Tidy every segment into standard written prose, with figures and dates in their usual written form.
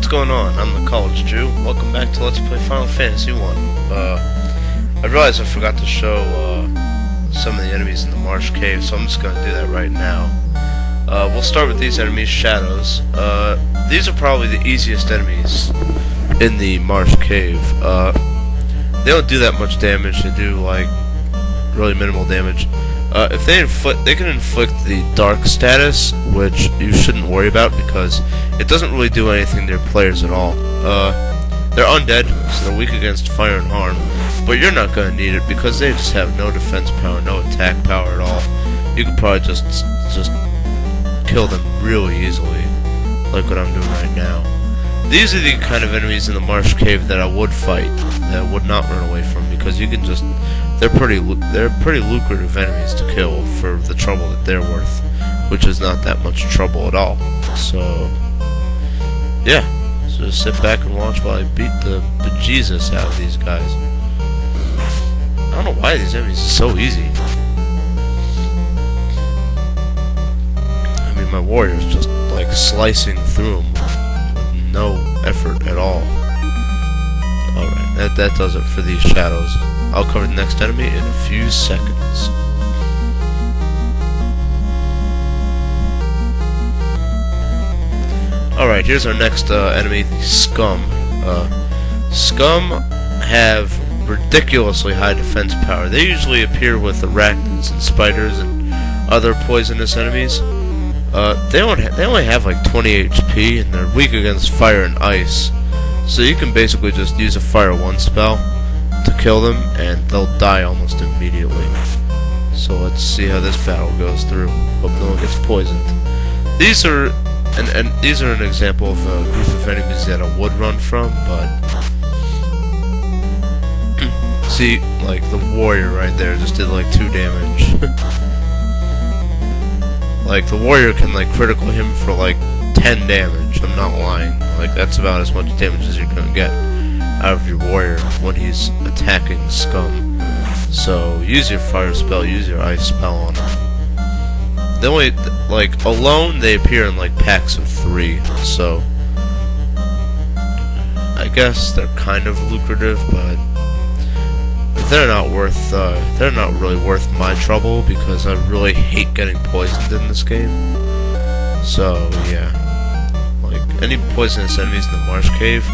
what's going on? I'm the College Jew. Welcome back to Let's Play Final Fantasy 1. I realized I forgot to show some of the enemies in the Marsh Cave, so I'm just going to do that right now. We'll start with these enemies, Shadows. These are probably the easiest enemies in the Marsh Cave. They don't do that much damage. They do, like, really minimal damage. If they can inflict the dark status, which you shouldn't worry about because it doesn't really do anything to their players at all. They're undead, so they're weak against fire and harm, but you're not going to need it because they just have no defense power, no attack power at all. You could probably just kill them really easily, like what I'm doing right now. These are the kind of enemies in the Marsh Cave that I would fight, that I would not run away from, because you can just... They're pretty lucrative enemies to kill for the trouble that they're worth, which is not that much trouble at all. So, yeah. So just sit back and watch while I beat the bejesus out of these guys. I don't know why these enemies are so easy. I mean, my warrior's just like slicing through them with no effort at all. Alright, that does it for these shadows. I'll cover the next enemy in a few seconds. Alright, here's our next enemy, the Scum. Scum have ridiculously high defense power. They usually appear with arachnids and spiders and other poisonous enemies. They only have like 20 HP, and they're weak against fire and ice. So you can basically just use a Fire 1 spell to kill them, and they'll die almost immediately. So let's see how this battle goes through. Hope no one gets poisoned. These are these are an example of a group of enemies that I would run from, but see, like the warrior right there just did like 2 damage. Like the warrior can like critical him for like 10 damage. I'm not lying. Like that's about as much damage as you're gonna get out of your warrior when he's attacking Scum. So use your fire spell, use your ice spell on him. They only, like, alone they appear in like packs of 3, so I guess they're kind of lucrative, but they're not really worth my trouble because I really hate getting poisoned in this game. So yeah, like any poisonous enemies in the Marsh Cave,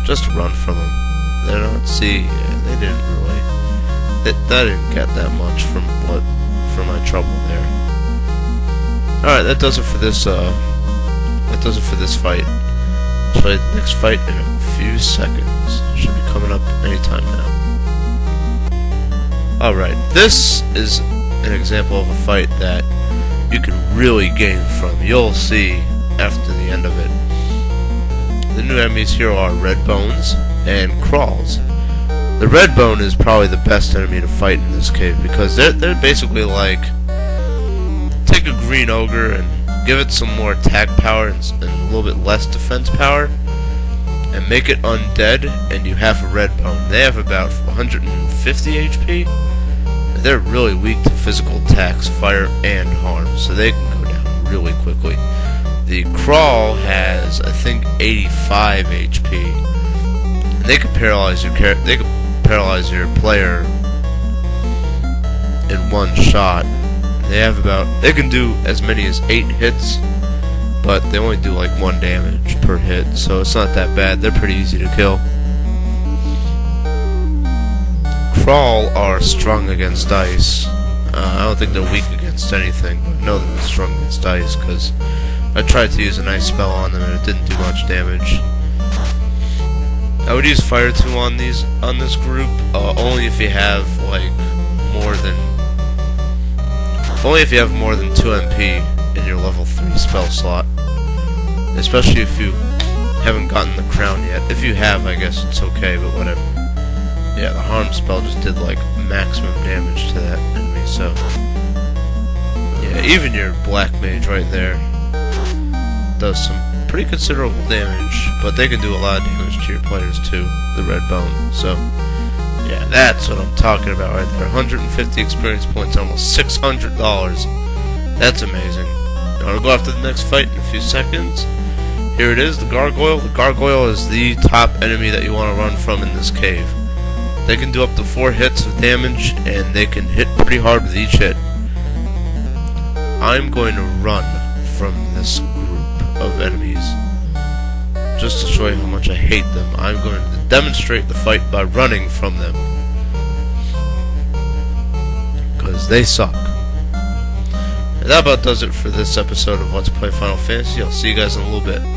just run from them. They don't see. Yeah, they didn't really. That didn't get that much from my trouble there. All right, that does it for this. That does it for this fight. I'll play the next fight in a few seconds. Should be coming up anytime now. All right, this is an example of a fight that you can really gain from. You'll see after the end of it. The new enemies here are Red Bones and Crawls. The Red Bone is probably the best enemy to fight in this cave because they're basically like, take a green ogre and give it some more attack power and a little bit less defense power and make it undead, and you have a Red Bone. They have about 150 HP. They're really weak to physical attacks, fire and harm, so they can go down really quickly. The Crawl has, I think, 85 HP, and they can paralyze your player in one shot. They can do as many as 8 hits, but they only do like 1 damage per hit, so it's not that bad. They're pretty easy to kill. Crawl are strong against ice. I don't think they're weak against anything, but I know that they're strong against ice because I tried to use an ice spell on them and it didn't do much damage. I would use Fire 2 on this group only if you have like more than 2 MP in your level 3 spell slot. Especially if you haven't gotten the crown yet. If you have, I guess it's okay, but whatever. Yeah, the harm spell just did like maximum damage to that enemy, so yeah, even your black mage right there does some pretty considerable damage, but they can do a lot of damage to your players too, the Red Bone. So yeah, that's what I'm talking about right there. 150 experience points, almost $600. That's amazing. You want to go after the next fight in a few seconds? Here it is, the gargoyle. The gargoyle is the top enemy that you want to run from in this cave. They can do up to 4 hits of damage, and they can hit pretty hard with each hit. I'm going to run from this group of enemies. Just to show you how much I hate them, I'm going to demonstrate the fight by running from them. Because they suck. And that about does it for this episode of Let's Play Final Fantasy. I'll see you guys in a little bit.